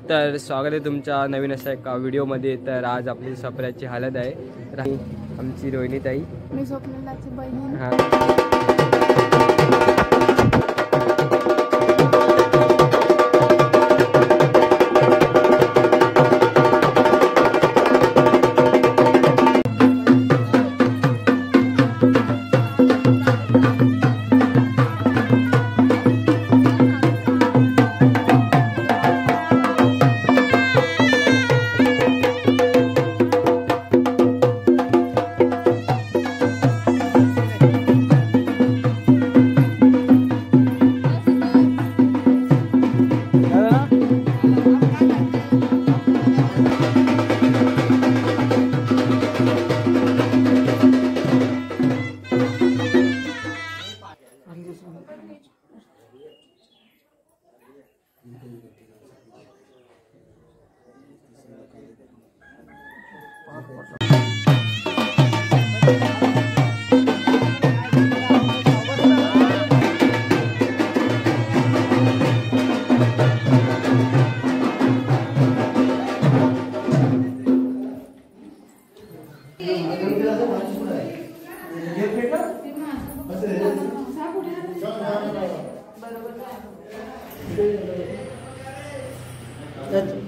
तर स्वागत आहे तुमच्या नवीन अशा एका व्हिडिओमध्ये। तर आज आपली सफराची हालत आहे। आमची रोहिणी ताई, मी स्वप्नीलाची बहीण।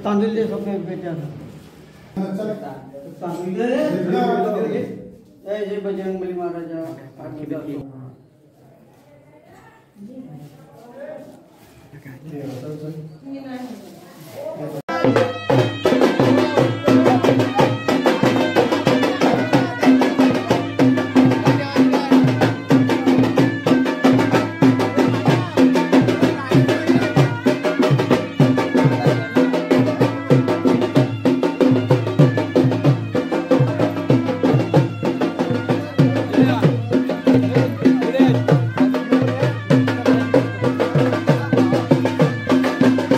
तांदूळ दे सबने बेटा तांदूळ दे जय बजरंगबली महाराजा आशीर्वाद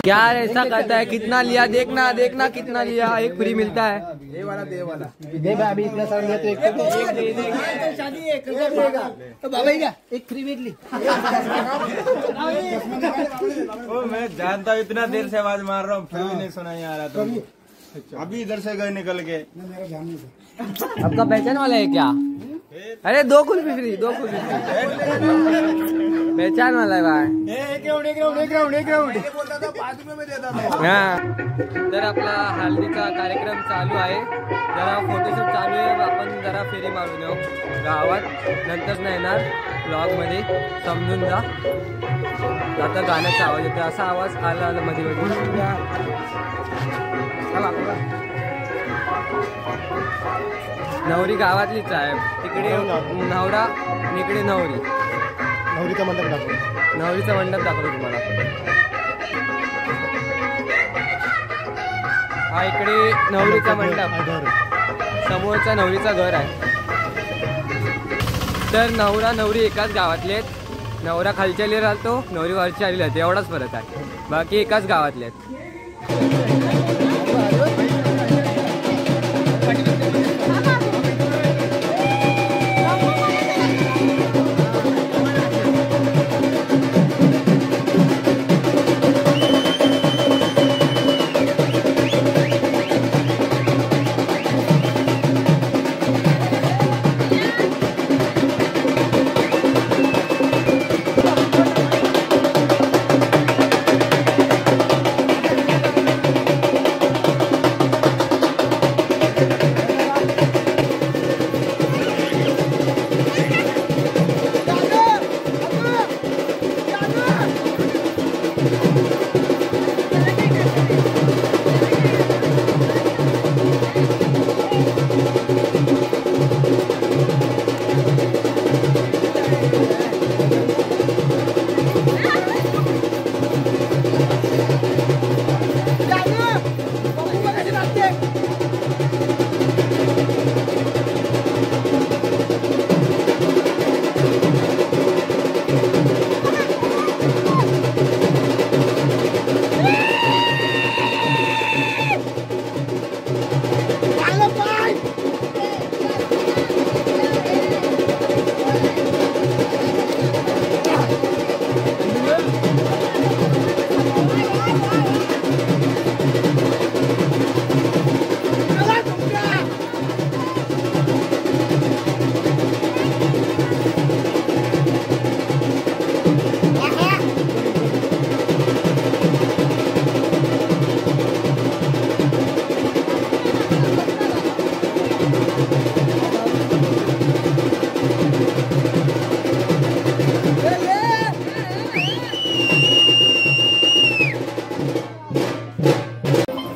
क्या ऐसा करता है? कितना लिया? देखना देखना कितना लिया। एक फ्री मिलता है। दे वाला दे भाई, अभी इतना सारा लिया तो एक दे देगा। शादी एक देगा तो बाबा ही क्या एक फ्री मिल ली। ओ मैं जानता हूँ, इतना देर से आवाज मार रहा हूँ फिर भी नहीं सुना आ रहा। तो अभी इधर से गए निकल के। आपका पहचान वाला है क्या? अरे दो कुल्फी फ्री, दो कुल्फी फ्री। पहचान वाला है भाई। एक राउंड हाँ, तर आपला हल्दीचा कार्यक्रम चालू आहे। जरा फोटोशूट चालू आहे। आपण जरा फेरी मारून येऊ गावात, नंतर नाही येणार ब्लॉग मध्ये, समजून जा। आता गाण्याचा आवाज येतो, असा आवाज आला मध्ये मध्ये। नवरी गावातलीच आहे, तिकडे नवरा आणि इकडे नवरी। नवरीचा मंडप दाखव, नवरीचा मंडप दाखवतो तुम्हाला। हा इकडे नवरीचा मंडप, समोरचा नवरीचा घर आहे। तर नवरा नवरी एकाच गावातले आहेत। नवरा खालच्या राहतो, नवरी वरची आलेली राहते, एवढाच फरक आहे, बाकी एकाच गावातले आहेत।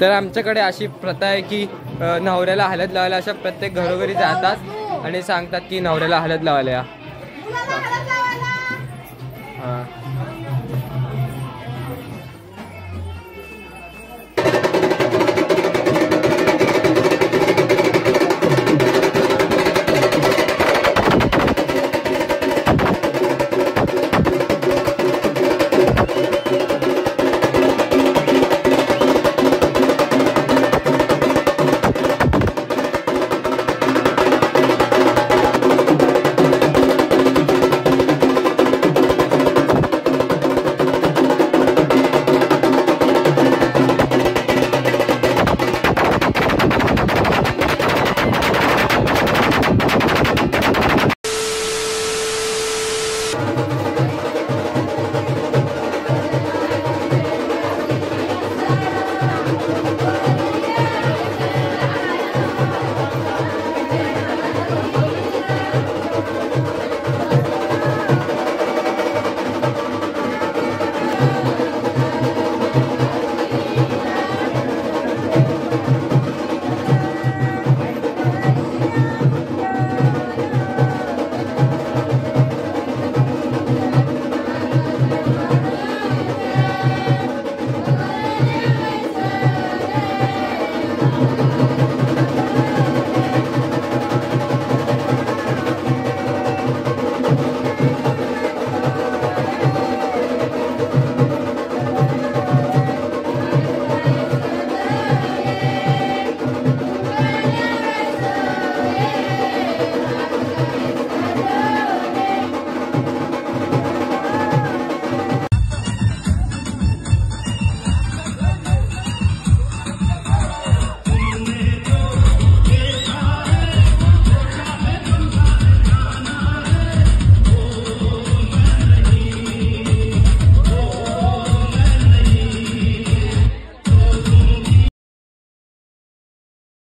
तर आमच्याकडे अशी प्रथा आहे की नवऱ्याला हळद लावायला अशा प्रत्येक घरोघरी जातात आणि सांगतात की नवऱ्याला हळद लावायला या.